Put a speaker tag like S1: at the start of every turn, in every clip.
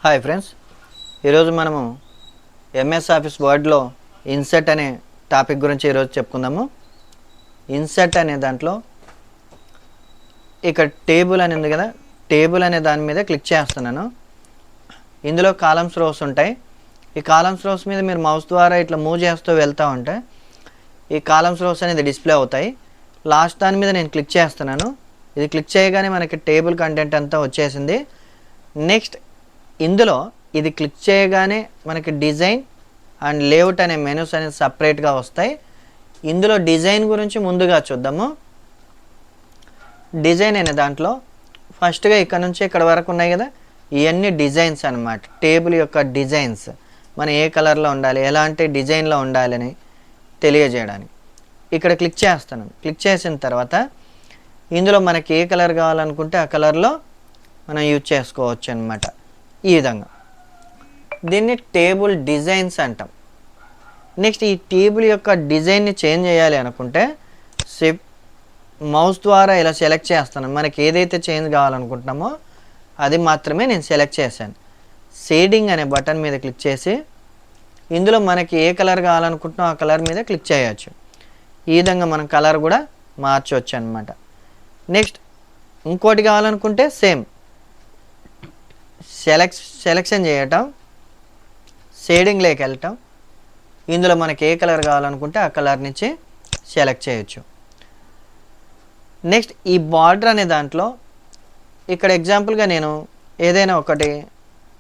S1: Hi friends, ఈరోజు మనము MS office వర్డ్లో insert అనే టాపిక్ గురించి ఈరోజు చెప్పుకుందాము. ఇన్సర్ట్ అనే దాంట్లో ఇక్కడ టేబుల్ అని ఉంది కదా, టేబుల్ అనే దాని మీద క్లిక్ చేస్తున్నాను. ఇందులో కాలమ్స్ రోస్ ఉంటాయి. ఈ కాలమ్స్ రోస్ మీద మీరు మౌస్ ద్వారా ఇట్లా మూవ్ చేస్తూ వెళ్తూ ఉంటే ఈ కాలమ్స్ రోస్ అనేది డిస్ప్లే అవుతాయి. లాస్ట్ దాని మీద నేను క్లిక్ చేస్తున్నాను. ఇది క్లిక్ చేయగానే మనకి టేబుల్ కంటెంట్ అంతా వచ్చేసింది. నెక్స్ట్ ఇందులో ఇది క్లిక్ చేయగానే మనకి డిజైన్ అండ్ లేఅవుట్ అనే మెనూస్ అనేది సపరేట్గా వస్తాయి. ఇందులో డిజైన్ గురించి ముందుగా చూద్దాము. డిజైన్ అనే దాంట్లో ఫస్ట్గా ఇక్కడ నుంచి ఇక్కడ వరకు ఉన్నాయి కదా, ఇవన్నీ డిజైన్స్ అన్నమాట. టేబుల్ యొక్క డిజైన్స్ మనం ఏ కలర్లో ఉండాలి, ఎలాంటి డిజైన్లో ఉండాలని తెలియజేయడానికి ఇక్కడ క్లిక్ చేస్తాను. క్లిక్ చేసిన తర్వాత ఇందులో మనకి ఏ కలర్ కావాలనుకుంటే ఆ కలర్లో మనం యూజ్ చేసుకోవచ్చు అన్నమాట. ఈ విధంగా దీన్ని టేబుల్ డిజైన్స్ అంటాం. నెక్స్ట్ ఈ టేబుల్ యొక్క డిజైన్ని చేంజ్ చేయాలి అనుకుంటే మౌస్ ద్వారా ఇలా సెలెక్ట్ చేస్తాను. మనకి ఏదైతే చేంజ్ కావాలనుకుంటున్నామో అది మాత్రమే నేను సెలెక్ట్ చేశాను. షేడింగ్ అనే బటన్ మీద క్లిక్ చేసి ఇందులో మనకి ఏ కలర్ కావాలనుకుంటున్నామో ఆ కలర్ మీద క్లిక్ చేయవచ్చు. ఈ విధంగా మనం కలర్ కూడా మార్చవచ్చు అన్నమాట. నెక్స్ట్ ఇంకోటి కావాలనుకుంటే సేమ్ సెలెక్షన్ చేయటం, షేడింగ్లోకి వెళ్ళటం, ఇందులో మనకి ఏ కలర్ కావాలనుకుంటే ఆ కలర్ నుంచి సెలెక్ట్ చేయొచ్చు. నెక్స్ట్ ఈ బార్డర్ అనే దాంట్లో ఇక్కడ ఎగ్జాంపుల్గా నేను ఏదైనా ఒకటి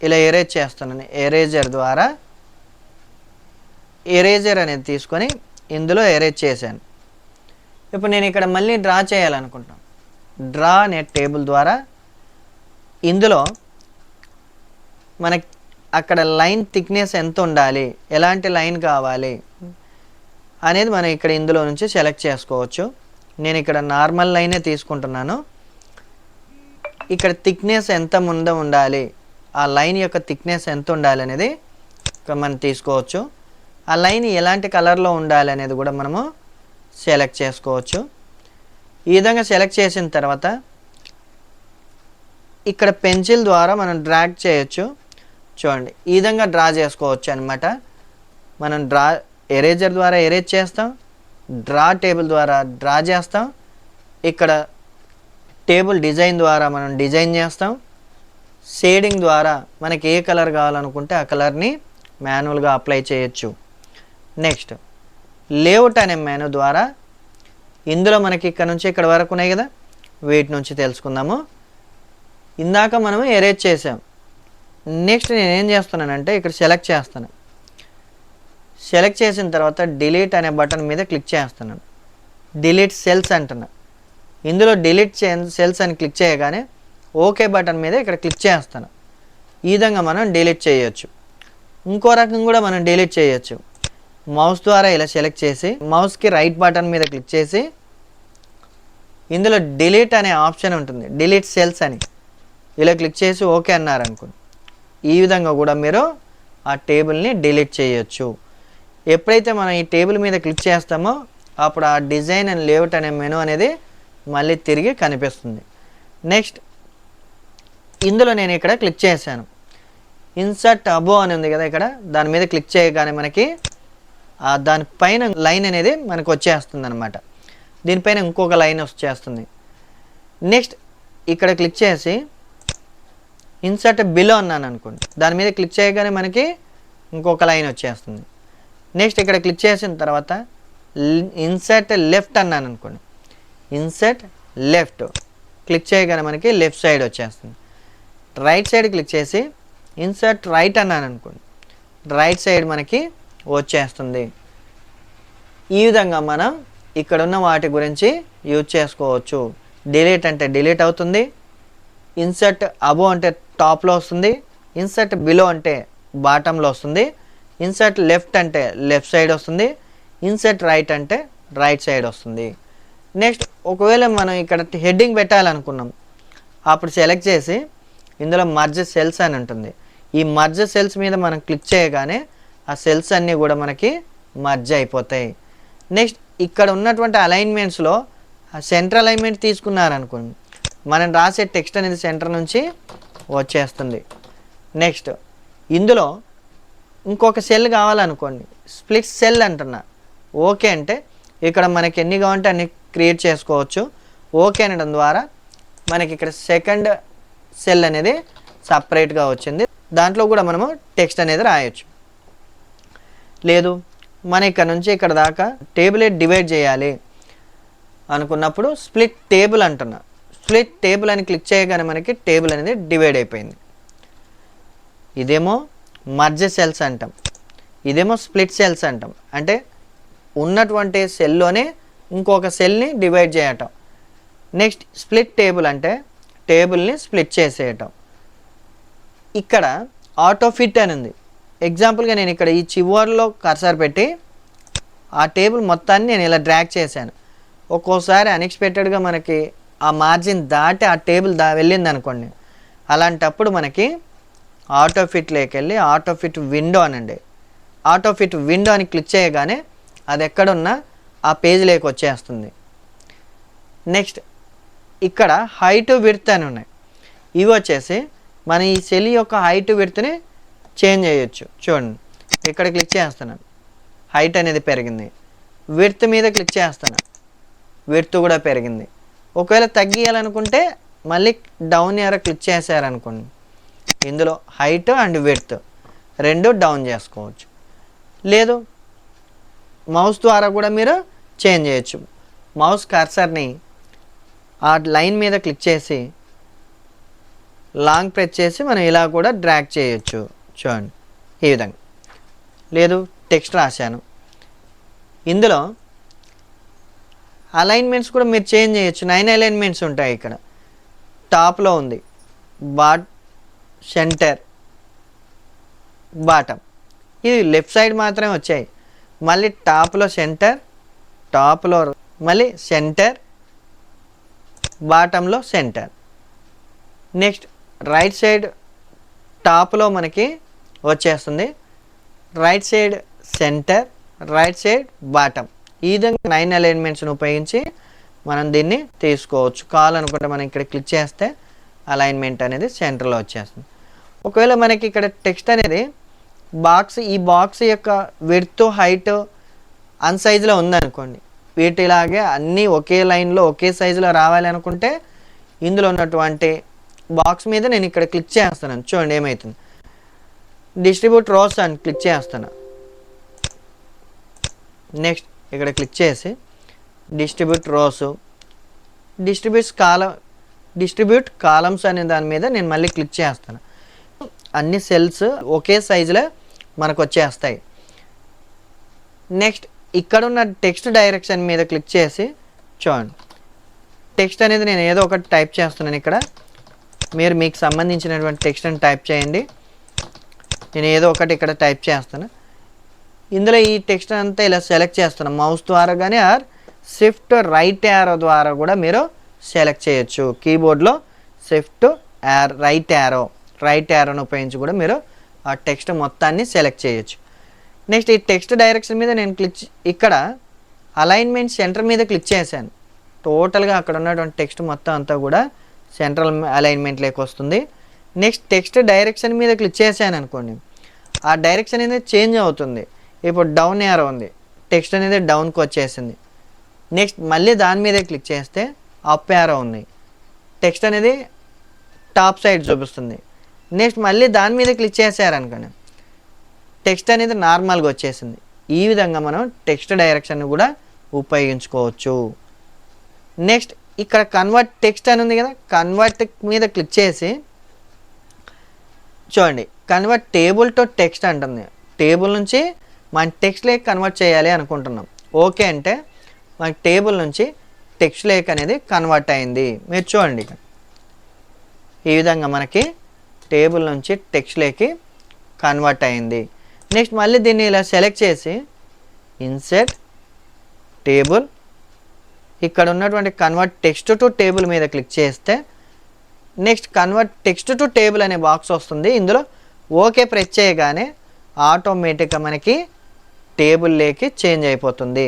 S1: ఇలా ఎరేజ్ చేస్తున్నాను. ఎరేజర్ ద్వారా ఎరేజర్ అనేది తీసుకొని ఇందులో ఎరేజ్ చేశాను. ఇప్పుడు నేను ఇక్కడ మళ్ళీ డ్రా చేయాలనుకుంటాను. డ్రా అనే టేబుల్ ద్వారా ఇందులో మనకి అక్కడ లైన్ థిక్నెస్ ఎంత ఉండాలి, ఎలాంటి లైన్ కావాలి అనేది మనం ఇక్కడ ఇందులో నుంచి సెలెక్ట్ చేసుకోవచ్చు. నేను ఇక్కడ నార్మల్ లైనే తీసుకుంటున్నాను. ఇక్కడ థిక్నెస్ ఎంత ముందు ఉండాలి, ఆ లైన్ యొక్క థిక్నెస్ ఎంత ఉండాలి అనేది ఇక్కడ మనం తీసుకోవచ్చు. ఆ లైన్ ఎలాంటి కలర్లో ఉండాలి అనేది కూడా మనము సెలెక్ట్ చేసుకోవచ్చు. ఈ విధంగా సెలెక్ట్ చేసిన తర్వాత ఇక్కడ పెన్సిల్ ద్వారా మనం డ్రాగ్ చేయొచ్చు. చూడండి, ఈ విధంగా డ్రా చేసుకోవచ్చు అనమాట. మనం ఎరేజర్ ద్వారా ఎరేజ్ చేస్తాం, డ్రా టేబుల్ ద్వారా డ్రా చేస్తాం, ఇక్కడ టేబుల్ డిజైన్ ద్వారా మనం డిజైన్ చేస్తాం, షేడింగ్ ద్వారా మనకి ఏ కలర్ కావాలనుకుంటే ఆ కలర్ని మాన్యువల్గా అప్లై చేయొచ్చు. నెక్స్ట్ లేఅవుట్ అనే మెనూ ద్వారా ఇందులో మనకి ఇక్కడ నుంచి ఇక్కడ వరకు ఉన్నాయి కదా, వీటి నుంచి తెలుసుకుందాము. ఇందాక మనము ఎరేజ్ చేసాం. నెక్స్ట్ నేను ఏం చేస్తున్నానంటే ఇక్కడ సెలెక్ట్ చేస్తాను. సెలెక్ట్ చేసిన తర్వాత డిలీట్ అనే బటన్ మీద క్లిక్ చేస్తున్నాను. డిలీట్ సెల్స్ అంటున్నా. ఇందులో డిలీట్ సెల్స్ అని క్లిక్ చేయగానే ఓకే బటన్ మీద ఇక్కడ క్లిక్ చేస్తాను. ఈ విధంగా మనం డిలీట్ చేయొచ్చు. ఇంకో రకం కూడా మనం డిలీట్ చేయొచ్చు. మౌస్ ద్వారా ఇలా సెలెక్ట్ చేసి మౌస్కి రైట్ బటన్ మీద క్లిక్ చేసి ఇందులో డిలీట్ అనే ఆప్షన్ ఉంటుంది, డిలీట్ సెల్స్ అని ఇలా క్లిక్ చేసి ఓకే అన్నారనుకోండి. ఈ విధంగా కూడా మీరు ఆ టేబుల్ని డిలీట్ చేయొచ్చు. ఎప్పుడైతే మనం ఈ టేబుల్ మీద క్లిక్ చేస్తామో అప్పుడు ఆ డిజైన్ అండ్ లేఅవుట్ అనే మెనూ అనేది మళ్ళీ తిరిగి కనిపిస్తుంది. నెక్స్ట్ ఇందులో నేను ఇక్కడ క్లిక్ చేశాను. ఇన్సర్ట్ అబో అని ఉంది కదా, ఇక్కడ దాని మీద క్లిక్ చేయగానే మనకి దానిపైన లైన్ అనేది మనకు వచ్చేస్తుంది అనమాట. దీనిపైన ఇంకొక లైన్ వచ్చేస్తుంది. నెక్స్ట్ ఇక్కడ క్లిక్ చేసి ఇన్సర్ట్ బిలో అన్నాను అనుకోండి, దాని మీద క్లిక్ చేయగానే మనకి ఇంకొక లైన్ వచ్చేస్తుంది. నెక్స్ట్ ఇక్కడ క్లిక్ చేసిన తర్వాత ఇన్సర్ట్ లెఫ్ట్ అన్నాను అనుకోండి, ఇన్సర్ట్ లెఫ్ట్ క్లిక్ చేయగానే మనకి లెఫ్ట్ సైడ్ వచ్చేస్తుంది. రైట్ సైడ్ క్లిక్ చేసి ఇన్సర్ట్ రైట్ అన్నాను అనుకోండి, రైట్ సైడ్ మనకి వచ్చేస్తుంది. ఈ విధంగా మనం ఇక్కడ ఉన్న వాటి గురించి యూజ్ చేసుకోవచ్చు. డిలీట్ అంటే డిలీట్ అవుతుంది, ఇన్సర్ట్ అబో అంటే టాప్లో వస్తుంది, ఇన్సర్ట్ బిలో అంటే బాటంలో వస్తుంది, ఇన్సర్ట్ లెఫ్ట్ అంటే లెఫ్ట్ సైడ్ వస్తుంది, ఇన్సర్ట్ రైట్ అంటే రైట్ సైడ్ వస్తుంది. నెక్స్ట్ ఒకవేళ మనం ఇక్కడ హెడ్డింగ్ పెట్టాలనుకున్నాం, అప్పుడు సెలెక్ట్ చేసి ఇందులో మర్జ్ సెల్స్ అని ఉంటుంది. ఈ మర్జ్ సెల్స్ మీద మనం క్లిక్ చేయగానే ఆ సెల్స్ అన్నీ కూడా మనకి మర్జ్ అయిపోతాయి. నెక్స్ట్ ఇక్కడ ఉన్నటువంటి అలైన్మెంట్స్లో సెంటర్ అలైన్మెంట్ తీసుకున్నారనుకోండి, మనం రాసే టెక్స్ట్ అనేది సెంటర్ నుంచి వచ్చేస్తుంది. నెక్స్ట్ ఇందులో ఇంకొక సెల్ కావాలనుకోండి, స్ప్లిట్ సెల్ అంటున్నా. ఓకే అంటే ఇక్కడ మనకి ఎన్ని కావాలంటే అన్ని క్రియేట్ చేసుకోవచ్చు. ఓకే అనడం ద్వారా మనకి ఇక్కడ సెకండ్ సెల్ అనేది సపరేట్గా వచ్చింది. దాంట్లో కూడా మనము టెక్స్ట్ అనేది రాయొచ్చు. లేదు మన ఇక్కడ నుంచి ఇక్కడ దాకా టేబుల్ డివైడ్ చేయాలి అనుకున్నప్పుడు స్ప్లిట్ టేబుల్ అంటున్నా. స్ప్లిట్ టేబుల్ అని క్లిక్ చేయగానే మనకి టేబుల్ అనేది డివైడ్ అయిపోయింది. ఇదేమో మర్జ్ సెల్స్ అంటాం, ఇదేమో స్ప్లిట్ సెల్స్ అంటాం. అంటే ఉన్నటువంటి సెల్లోనే ఇంకొక సెల్ని డివైడ్ చేయటం. నెక్స్ట్ స్ప్లిట్ టేబుల్ అంటే టేబుల్ని స్ప్లిట్ చేసేయటం. ఇక్కడ ఆటో ఫిట్ అని ఉంది. ఎగ్జాంపుల్గా నేను ఇక్కడ ఈ చివర్లో కర్సర్ పెట్టి ఆ టేబుల్ మొత్తాన్ని నేను ఇలా డ్రాగ్ చేశాను. ఒక్కోసారి అన్ఎక్స్పెక్టెడ్గా మనకి ఆ మార్జిన్ దాటి ఆ టేబుల్ వెళ్ళింది అనుకోండి, అలాంటప్పుడు మనకి ఆటో ఫిట్లోకి వెళ్ళి ఆటో ఫిట్ విండో అనండి. ఆటో ఫిట్ విండో అని క్లిక్ చేయగానే అది ఎక్కడున్నా ఆ పేజ్లోకి వచ్చేస్తుంది. నెక్స్ట్ ఇక్కడ హైట్ విడ్త్ అని ఉన్నాయి. ఇవి వచ్చేసి మన ఈ సెల్ యొక్క హైట్ విడ్త్ని చేంజ్ చేయొచ్చు. చూడండి ఇక్కడ క్లిక్ చేస్తున్నాను, హైట్ అనేది పెరిగింది. విడ్త్ మీద క్లిక్ చేస్తాను, విడ్త్ కూడా పెరిగింది. ఒకవేళ తగ్గియాలనుకుంటే మళ్ళీ డౌన్ యారో క్లిక్ చేశారనుకోండి, ఇందులో హైట్ అండ్ విడ్త్ రెండు డౌన్ చేసుకోవచ్చు. లేదు మౌస్ ద్వారా కూడా మీరు చేంజ్ చేయొచ్చు. మౌస్ కర్సర్ని ఆ లైన్ మీద క్లిక్ చేసి లాంగ్ ప్రెస్ చేసి మనం ఇలా కూడా డ్రాగ్ చేయొచ్చు. చూడండి ఈ విధంగా. లేదు టెక్స్ట్ రాశాను, ఇందులో అలైన్మెంట్స్ కూడా మీరు చేంజ్ చేయొచ్చు. 9 అలైన్మెంట్స్ ఉంటాయి. ఇక్కడ టాప్లో ఉంది సెంటర్ బాటమ్, ఇది లెఫ్ట్ సైడ్ మాత్రమే వచ్చాయి. మళ్ళీ టాప్లో సెంటర్, టాప్లో మళ్ళీ సెంటర్, బాటంలో సెంటర్. నెక్స్ట్ రైట్ సైడ్ టాప్లో మనకి వచ్చేస్తుంది, right side centre, right side bottom. ఈ విధంగా 9 అలైన్మెంట్స్ని ఉపయోగించి మనం దీన్ని తీసుకోవచ్చు. కావాలనుకుంటే మనం ఇక్కడ క్లిక్ చేస్తే అలైన్మెంట్ అనేది సెంటర్లో వచ్చేస్తుంది. ఒకవేళ మనకి ఇక్కడ టెక్స్ట్ అనేది ఈ బాక్స్ యొక్క విడ్త్ హైట్ అన్ సైజులో ఉందనుకోండి, వీటిలాగే అన్నీ ఒకే లైన్లో ఒకే సైజులో రావాలి అనుకుంటే ఇందులో ఉన్నటువంటి బాక్స్ మీద నేను ఇక్కడ క్లిక్ చేస్తున్నాను. చూడండి ఏమవుతుంది, డిస్ట్రిబ్యూట్ రోస్ అని క్లిక్ చేస్తాను. నెక్స్ట్ ఇక్కడ క్లిక్ చేసి డిస్ట్రిబ్యూట్ రోస్, డిస్ట్రిబ్యూట్ కాలమ్స్ అనే దాని మీద నేను మళ్ళీ క్లిక్ చేస్తాను. అన్ని సెల్స్ ఒకే సైజులో మనకు వచ్చేస్తాయి. నెక్స్ట్ ఇక్కడ ఉన్న టెక్స్ట్ డైరెక్షన్ మీద క్లిక్ చేసి చూడండి, టెక్స్ట్ అనేది నేను ఏదో ఒకటి టైప్ చేస్తున్నాను. ఇక్కడ మీరు మీకు సంబంధించినటువంటి టెక్స్ట్ని టైప్ చేయండి. నేను ఏదో ఒకటి ఇక్కడ టైప్ చేస్తాను. ఇందులో ఈ టెక్స్ట్ అంతా ఇలా సెలెక్ట్ చేస్తున్నాను మౌస్ ద్వారా కానీ ఆర్ షిఫ్ట్ రైట్ యారో ద్వారా కూడా మీరు సెలెక్ట్ చేయొచ్చు. కీబోర్డ్లో షిఫ్ట్ రైట్ యారోను ఉపయోగించి కూడా మీరు ఆ టెక్స్ట్ మొత్తాన్ని సెలెక్ట్ చేయొచ్చు. నెక్స్ట్ ఈ టెక్స్ట్ డైరెక్షన్ మీద నేను ఇక్కడ అలైన్మెంట్ సెంటర్ మీద క్లిక్ చేశాను. టోటల్గా అక్కడ ఉన్నటువంటి టెక్స్ట్ మొత్తం అంతా కూడా సెంట్రల్ అలైన్మెంట్లోకి వస్తుంది. నెక్స్ట్ టెక్స్ట్ డైరెక్షన్ మీద క్లిక్ చేశాను అనుకోండి, ఆ డైరెక్షన్ అనేది చేంజ్ అవుతుంది. ఇప్పుడు డౌన్ యారో ఉంది, టెక్స్ట్ అనేది డౌన్కి వచ్చేసింది. నెక్స్ట్ మళ్ళీ దాని మీదే క్లిక్ చేస్తే అప్ యారో ఉంది, టెక్స్ట్ అనేది టాప్ సైడ్ చూపిస్తుంది. నెక్స్ట్ మళ్ళీ దాని మీద క్లిక్ చేశారనుకోండి, టెక్స్ట్ అనేది నార్మల్గా వచ్చేసింది. ఈ విధంగా మనం టెక్స్ట్ డైరెక్షన్ కూడా ఉపయోగించుకోవచ్చు. నెక్స్ట్ ఇక్కడ కన్వర్ట్ టెక్స్ట్ అని ఉంది కదా, కన్వర్ట్ మీద క్లిక్ చేసి చూడండి, కన్వర్ట్ టేబుల్ టు టెక్స్ట్ అంటుంది. టేబుల్ నుంచి మన టెక్స్ట్ లేక్ కన్వర్ట్ చేయాలి అనుకుంటున్నాం. ఓకే అంటే మన టేబుల్ నుంచి టెక్స్ట్ లేక్ అనేది కన్వర్ట్ అయింది. మీరు చూడండి ఈ విధంగా మనకి టేబుల్ నుంచి టెక్స్ట్ లేకి కన్వర్ట్ అయింది. నెక్స్ట్ మళ్ళీ దీన్ని ఇలా సెలెక్ట్ చేసి ఇన్సర్ట్ టేబుల్, ఇక్కడ ఉన్నటువంటి కన్వర్ట్ టెక్స్ట్ టు టేబుల్ మీద క్లిక్ చేస్తే next convert text to table అనే బాక్స్ వస్తుంది. ఇందులో ఓకే ప్రెస్ చేయగానే ఆటోమేటిక్గా మనకి టేబుల్ లేకి చేంజ్ అయిపోతుంది.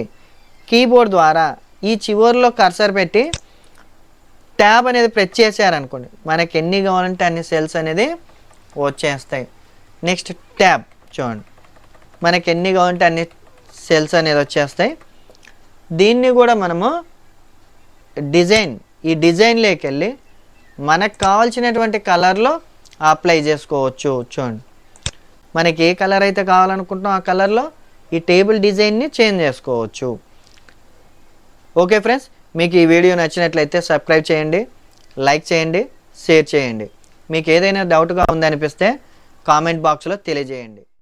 S1: కీబోర్డ్ ద్వారా ఈ చివర్లో కర్సర్ పెట్టి ట్యాబ్ అనేది ప్రెస్ చేశారనుకోండి, మనకి ఎన్ని కావాలంటే అన్ని సెల్స్ అనేది వచ్చేస్తాయి. నెక్స్ట్ ట్యాబ్ చూడండి, మనకి ఎన్ని కావాలంటే అన్ని సెల్స్ అనేది వచ్చేస్తాయి. దీన్ని కూడా మనము ఈ డిజైన్లోకి వెళ్ళి మనకు కావాల్సినటువంటి కలర్లో అప్లై చేసుకోవచ్చు. చూడండి, మనకి ఏ కలర్ అయితే కావాలనుకుంటున్నాం ఆ కలర్లో ఈ టేబుల్ డిజైన్ని చేంజ్ చేసుకోవచ్చు. ఓకే ఫ్రెండ్స్, మీకు ఈ వీడియో నచ్చినట్లయితే సబ్స్క్రైబ్ చేయండి, లైక్ చేయండి, షేర్ చేయండి. మీకు ఏదైనా డౌట్గా ఉందనిపిస్తే కామెంట్ బాక్స్లో తెలియజేయండి.